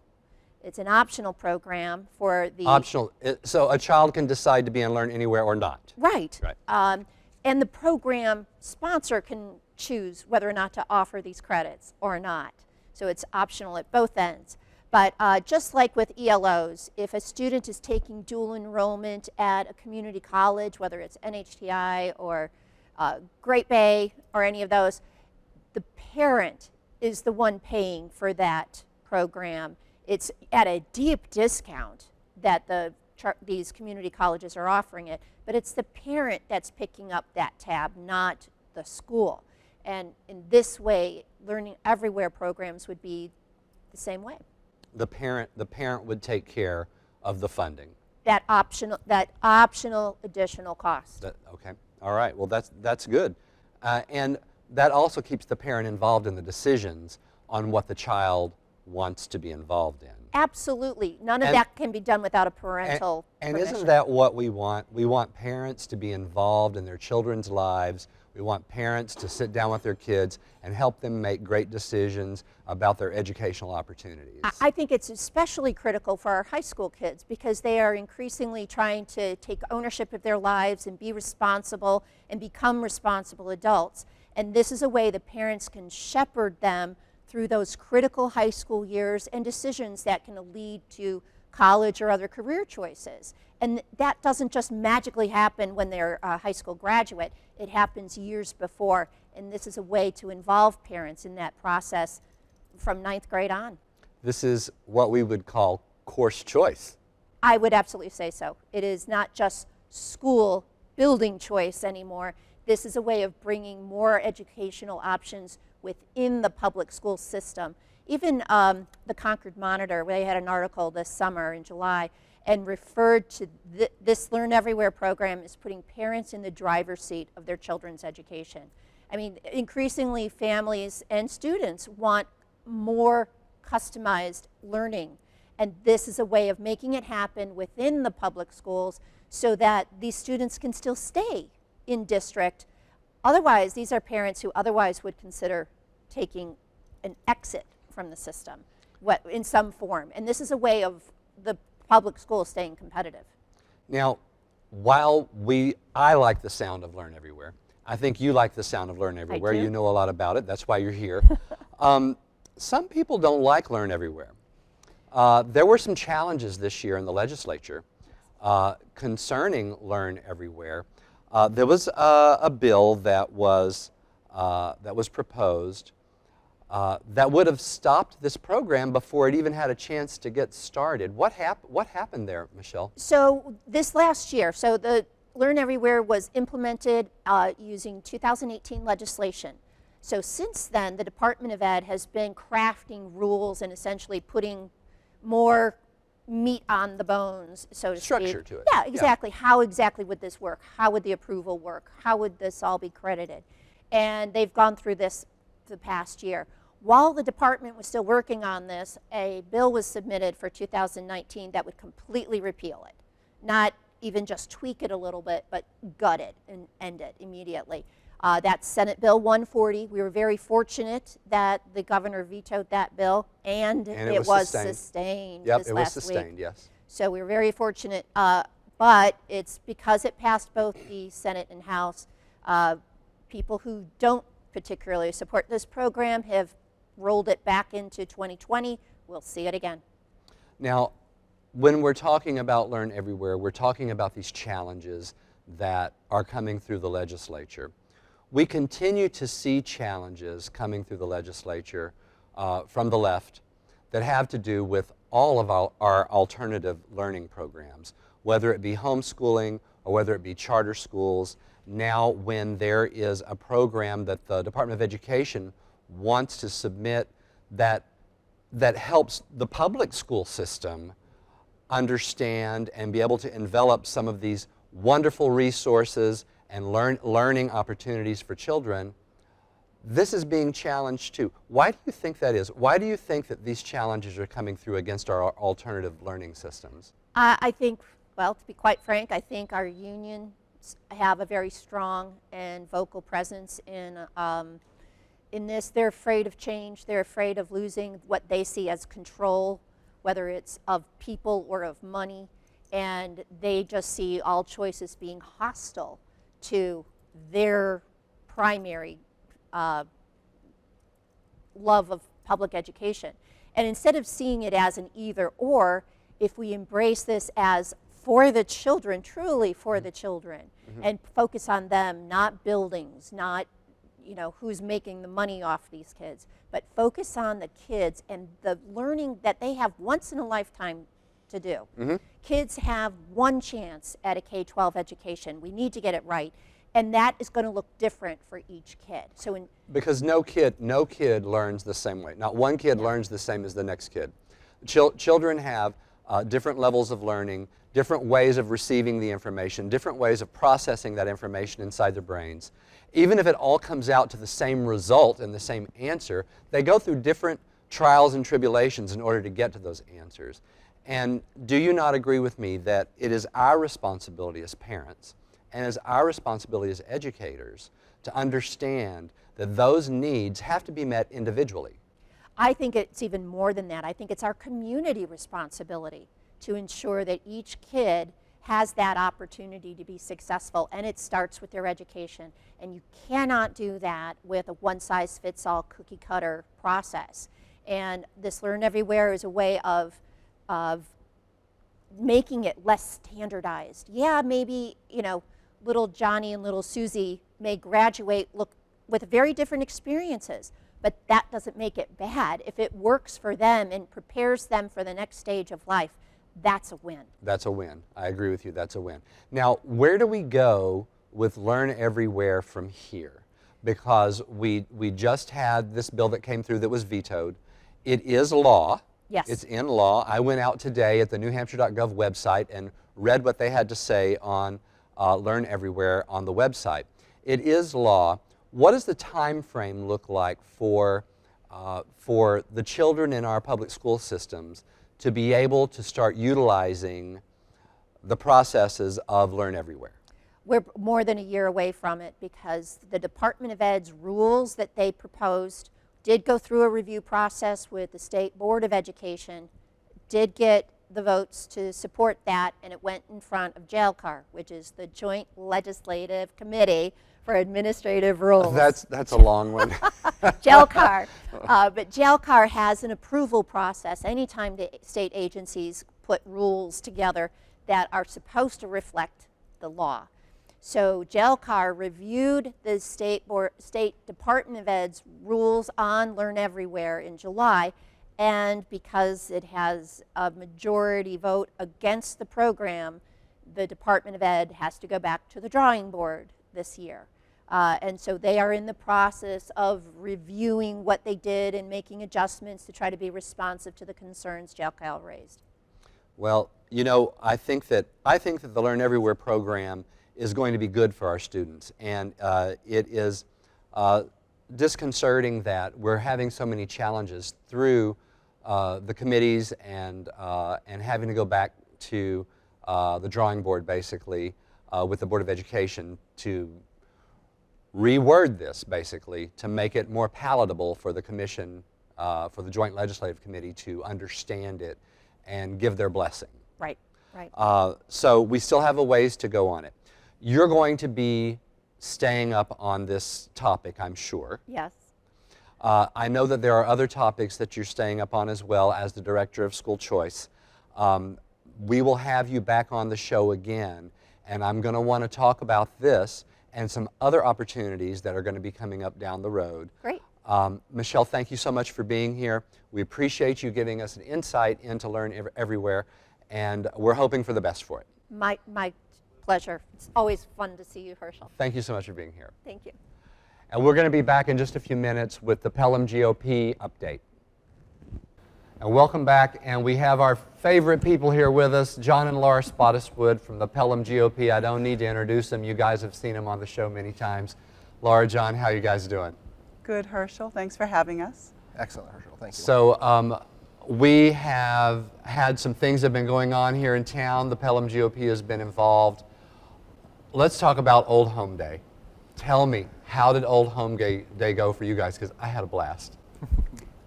it's an optional program for the... Optional, so a child can decide to be in Learn Anywhere or not? Right. Right. And the program sponsor can choose whether or not to offer these credits or not. So it's optional at both ends. But just like with ELOs, if a student is taking dual enrollment at a community college, whether it's NHTI or Great Bay or any of those, the parent is the one paying for that program. It's at a deep discount that these community colleges are offering it, but it's the parent that's picking up that tab, not the school. And in this way, Learning Everywhere programs would be the same way. The parent would take care of the funding. That optional additional cost. Okay. All right. Well, that's good. And that also keeps the parent involved in the decisions on what the child wants to be involved in. Absolutely. None of that can be done without a parental permission. And isn't that what we want? We want parents to be involved in their children's lives. We want parents to sit down with their kids and help them make great decisions about their educational opportunities. I think it's especially critical for our high school kids because they are increasingly trying to take ownership of their lives and be responsible and become responsible adults. And this is a way the parents can shepherd them through those critical high school years and decisions that can lead to college or other career choices. And that doesn't just magically happen when they're a high school graduate. It happens years before. And this is a way to involve parents in that process from 9th grade on. This is what we would call course choice. I would absolutely say so. It is not just school building choice anymore. This is a way of bringing more educational options within the public school system. Even the Concord Monitor, they had an article this summer in July and referred to this Learn Everywhere program as putting parents in the driver's seat of their children's education. I mean, increasingly families and students want more customized learning, and this is a way of making it happen within the public schools so that these students can still stay in district. Otherwise, these are parents who otherwise would consider taking an exit from the system in some form, and this is a way of the public schools staying competitive. Now, while I like the sound of Learn Everywhere, I think you like the sound of Learn Everywhere. I do. You know a lot about it. That's why you're here. Some people don't like Learn Everywhere. There were some challenges this year in the legislature concerning Learn Everywhere. There was a bill that was proposed that would have stopped this program before it even had a chance to get started. What happened there, Michelle? So this last year, so the Learn Everywhere was implemented using 2018 legislation. So since then, the Department of Ed has been crafting rules and essentially putting more meat on the bones, so to speak. Structure to it. Yeah, exactly. Yeah. How exactly would this work? How would the approval work? How would this all be credited? And they've gone through this the past year. While the department was still working on this, a bill was submitted for 2019 that would completely repeal it. Not even just tweak it a little bit, but gut it and end it immediately. That's Senate Bill 140. We were very fortunate that the governor vetoed that bill, and it was sustained Yep, this it was last sustained, week. yes. So we were very fortunate, but it's because it passed both the Senate and House. People who don't particularly support this program have rolled it back into 2020. We'll see it again. Now, when we're talking about Learn Everywhere, we're talking about these challenges that are coming through the legislature. we continue to see challenges coming through the legislature from the left that have to do with all of our alternative learning programs, whether it be homeschooling or whether it be charter schools. Now, when there is a program that the Department of Education wants to submit that helps the public school system understand and be able to envelop some of these wonderful resources and learning opportunities for children, this is being challenged too. Why do you think that is? Why do you think that these challenges are coming through against our alternative learning systems? I think, well, to be quite frank, I think our unions have a very strong and vocal presence in this. They're afraid of change. They're afraid of losing what they see as control, whether it's of people or of money, and they just see all choices being hostile to their primary love of public education. And instead of seeing it as an either or, if we embrace this as for the children, truly for the children, and focus on them, not buildings, not who's making the money off these kids, but focus on the kids and the learning that they have once in a lifetime to do. Kids have one chance at a K-12 education. We need to get it right. And that is going to look different for each kid. Because no kid learns the same way. Not one kid learns the same as the next kid. Children have different levels of learning, different ways of receiving the information, different ways of processing that information inside their brains. Even if it all comes out to the same result and the same answer, they go through different trials and tribulations in order to get to those answers. And do you not agree with me that it is our responsibility as parents and as our responsibility as educators to understand that those needs have to be met individually? I think it's even more than that. I think it's our community responsibility to ensure that each kid has that opportunity to be successful, and it starts with their education. And you cannot do that with a one-size-fits-all cookie-cutter process. And this Learn Everywhere is a way of making it less standardized. Yeah, maybe, little Johnny and little Susie may graduate with very different experiences, but that doesn't make it bad. If it works for them and prepares them for the next stage of life, that's a win. That's a win. I agree with you. That's a win. Now, where do we go with Learn Everywhere from here? Because we just had this bill that came through that was vetoed. It is law. Yes. It's in law. I went out today at the newhampshire.gov website and read what they had to say on Learn Everywhere on the website. It is law. What does the time frame look like for the children in our public school systems to be able to start utilizing the processes of Learn Everywhere? We're more than a year away from it because the Department of Ed's rules that they proposed did go through a review process with the State Board of Education, did get the votes to support that, and it went in front of JLCAR, which is the Joint Legislative Committee for Administrative Rules. That's a long one. JLCAR. But JLCAR has an approval process anytime the state agencies put rules together that are supposed to reflect the law. So JLCAR reviewed the State Department of Ed's rules on Learn Everywhere in July, and because it has a majority vote against the program, the Department of Ed has to go back to the drawing board this year. And so they are in the process of reviewing what they did and making adjustments to try to be responsive to the concerns JLCAR raised. Well, I think that the Learn Everywhere program is going to be good for our students, and it is disconcerting that we're having so many challenges through the committees and having to go back to the drawing board, basically, with the Board of Education to reword this, basically, to make it more palatable for the commission, for the Joint Legislative Committee to understand it and give their blessing. Right, right. So we still have a ways to go on it. You're going to be staying up on this topic, I'm sure. Yes. I know that there are other topics that you're staying up on as well as the Director of School Choice. We will have you back on the show again, and I'm going to want to talk about this and some other opportunities that are going to be coming up down the road. Great. Michelle, thank you so much for being here. We appreciate you giving us an insight into Learn Everywhere, and we're hoping for the best for it. My pleasure. It's always fun to see you, Herschel. Thank you so much for being here. Thank you. And we're going to be back in just a few minutes with the Pelham GOP update. And welcome back, and we have our favorite people here with us, John and Laura Spottiswoode from the Pelham GOP. I don't need to introduce them. You guys have seen them on the show many times. Laura, John, how are you guys doing? Good, Herschel. Thanks for having us. Excellent, Herschel. Thank you. So we have had some things that have been going on here in town. The Pelham GOP has been involved. Let's talk about Old Home Day. Tell me, how did Old Home Day go for you guys? Because I had a blast.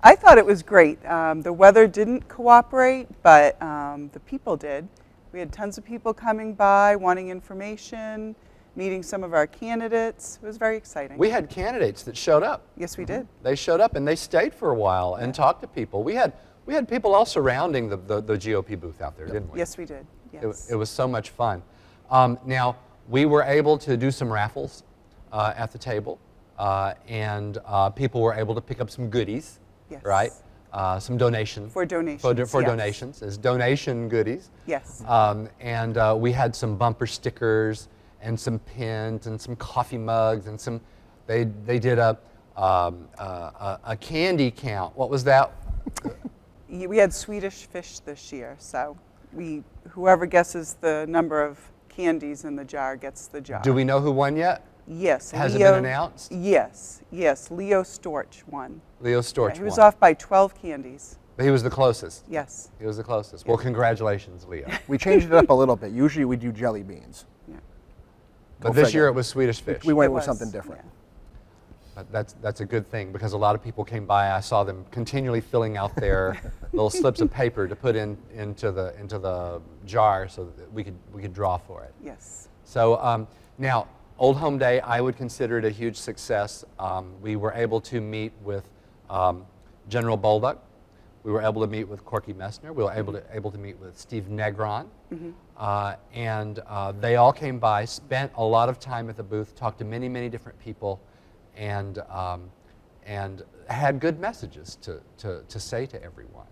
I thought it was great. The weather didn't cooperate, but the people did. We had tons of people coming by, wanting information, meeting some of our candidates. It was very exciting. We had candidates that showed up. Yes, we did. They showed up and they stayed for a while and talked to people. We had people all surrounding the GOP booth out there, didn't we? Yes, we did. Yes. It was so much fun. Now, we were able to do some raffles at the table, and people were able to pick up some goodies, Yes. right? Some donations. For donations. For yes. donations, as donation goodies. Yes. And we had some bumper stickers and some pins and some coffee mugs and some. They did a candy count. What was that? We had Swedish fish this year, so whoever guesses the number of candies in the jar gets the jar. Do we know who won yet? Yes. Has it been announced? Yes. Leo Storch won. Leo Storch He was won. off by 12 candies. But he was the closest. Yes. He was the closest. Well, congratulations, Leo. We changed it up a little bit. Usually we do jelly beans. Yeah. But Go this figure. year it was Swedish fish. We went It with was, something different. yeah. But that's a good thing, because a lot of people came by. I saw them continually filling out their little slips of paper to put into the jar so that we could draw for it. Yes. So now, Old Home Day, I would consider it a huge success. We were able to meet with General Bolduc. We were able to meet with Corky Messner. We were able to meet with Steve Negron. And they all came by, spent a lot of time at the booth, talked to many, many different people, and had good messages to say to everyone.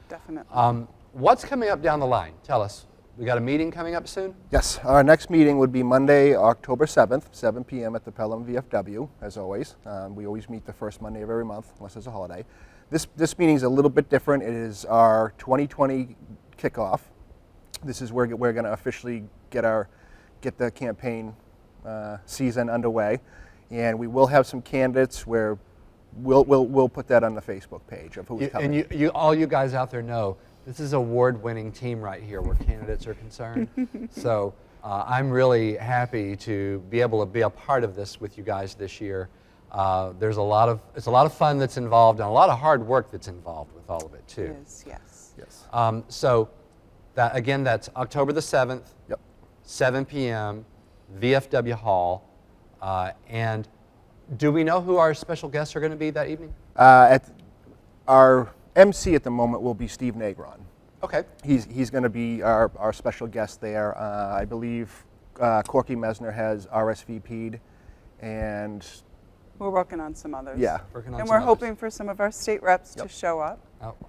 Definitely. What's coming up down the line? Tell us. We got a meeting coming up soon? Yes, our next meeting would be Monday, October 7th, 7 p.m. at the Pelham VFW, as always. We always meet the first Monday of every month, unless it's a holiday. This meeting is a little bit different. It is our 2020 kickoff. This is where we're going to officially get the campaign season underway, and we will have some candidates where we'll put that on the Facebook page of who's coming. And all you guys out there know, this is an award-winning team right here where candidates are concerned. So I'm really happy to be able to be a part of this with you guys this year. It's a lot of fun that's involved and a lot of hard work that's involved with all of it too. It is, yes. Yes. So that's October the 7th, Yep. 7 p.m., VFW Hall. And do we know who our special guests are going to be that evening? Our MC at the moment will be Steve Negron. Okay. He's going to be our special guest there. I believe Corky Messner has RSVP'd, and We're working on some others. yeah, Working on And some we're others. hoping for some of our state reps to Yep. show up.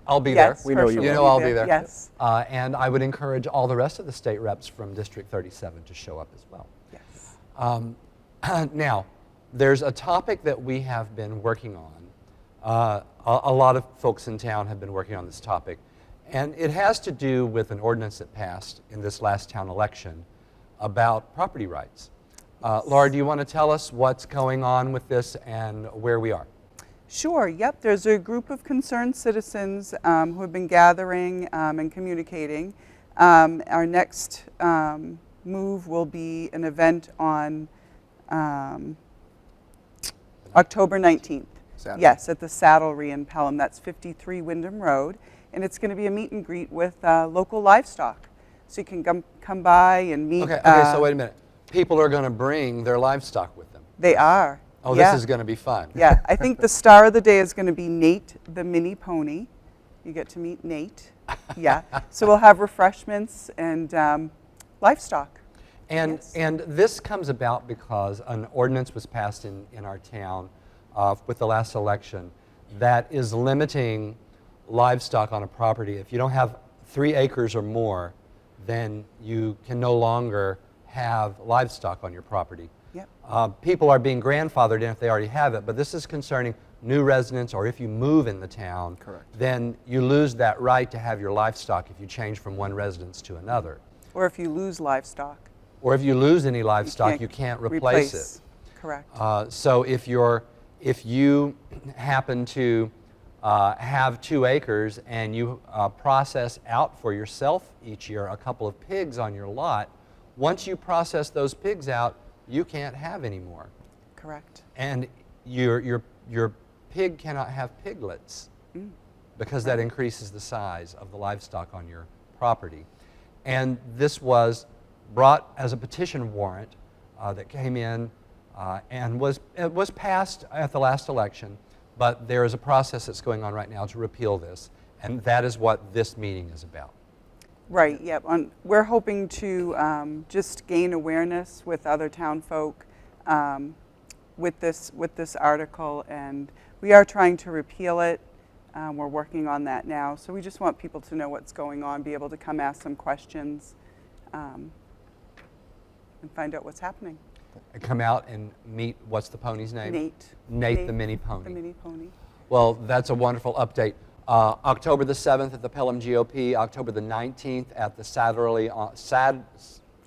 I'll be Yes, there. We know Herschel you will will. I'll be there. Yes. And I would encourage all the rest of the state reps from District 37 to show up as well. Yes. Now, there's a topic that we have been working on. A lot of folks in town have been working on this topic, and it has to do with an ordinance that passed in this last town election about property rights. Laura, do you want to tell us what's going on with this and where we are? Sure, yep. There's a group of concerned citizens who have been gathering and communicating. Our next move will be an event on October 19th. Saturday. Yes, at the Saddlery in Pelham. That's 53 Wyndham Road. And it's going to be a meet and greet with local livestock. So you can come by and meet. Okay, so wait a minute. People are going to bring their livestock with them. They are. Oh, yeah. this is going to be fun. Yeah, I think the star of the day is going to be Nate, the mini pony. You get to meet Nate. Yeah. So we'll have refreshments and livestock. And, Yes. and this comes about because an ordinance was passed in our town with the last election that is limiting livestock on a property. If you don't have 3 acres or more, then you can no longer have livestock on your property. Yep. People are being grandfathered in if they already have it, but this is concerning new residents, or if you move in the town, Correct. then you lose that right to have your livestock if you change from one residence to another. Or if you lose livestock. Or if you lose any livestock, you can't replace it. Correct. So if you happen to have 2 acres and you process out for yourself each year a couple of pigs on your lot, once you process those pigs out, you can't have any more. Correct. And your pig cannot have piglets because that increases the size of the livestock on your property. And this was brought as a petition warrant that came in and was passed at the last election, but there is a process that's going on right now to repeal this, and that is what this meeting is about. Right, yep. We're hoping to just gain awareness with other town folk with this article, and we are trying to repeal it. We're working on that now, so we just want people to know what's going on, be able to come ask some questions, and find out what's happening. And come out and meet, what's the pony's name? Nate. Nate the mini pony. The mini pony. Well, that's a wonderful update. October the 7th at the Pelham GOP, October the 19th at the Saddlery,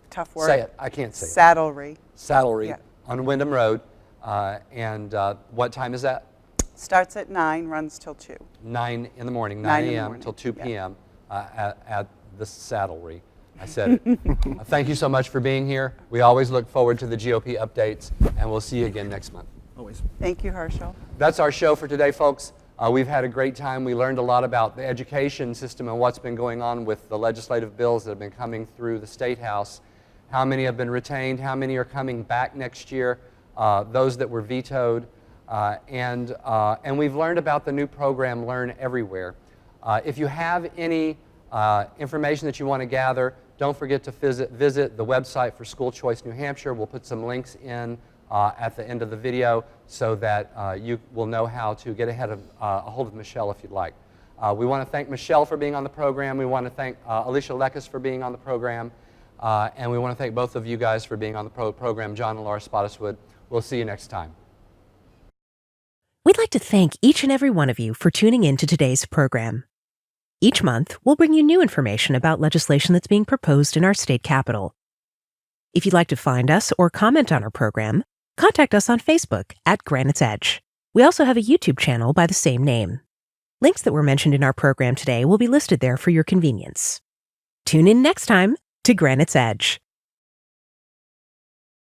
Tough word. say it, I can't say it. Saddlery. Saddlery Yeah. on Wyndham Road. And what time is that? Starts at 9, runs till 2. 9 in the morning, 9 in the a.m. morning, till 2 yeah. p.m. At the Saddlery. I said it. Thank you so much for being here. We always look forward to the GOP updates, and we'll see you again next month. Always. Thank you, Herschel. That's our show for today, folks. We've had a great time. We learned a lot about the education system and what's been going on with the legislative bills that have been coming through the State House. How many have been retained, how many are coming back next year, those that were vetoed, and we've learned about the new program, Learn Everywhere. If you have any information that you want to gather, don't forget to visit the website for School Choice New Hampshire. We'll put some links in at the end of the video so that you will know how to get a hold of Michelle if you'd like. We want to thank Michelle for being on the program. We want to thank Alicia Lekas for being on the program. And we want to thank both of you guys for being on the program, John and Laura Spottiswoode. We'll see you next time. We'd like to thank each and every one of you for tuning in to today's program. Each month, we'll bring you new information about legislation that's being proposed in our state capitol. If you'd like to find us or comment on our program, contact us on Facebook at Granites Edge. We also have a YouTube channel by the same name. Links that were mentioned in our program today will be listed there for your convenience. Tune in next time to Granites Edge.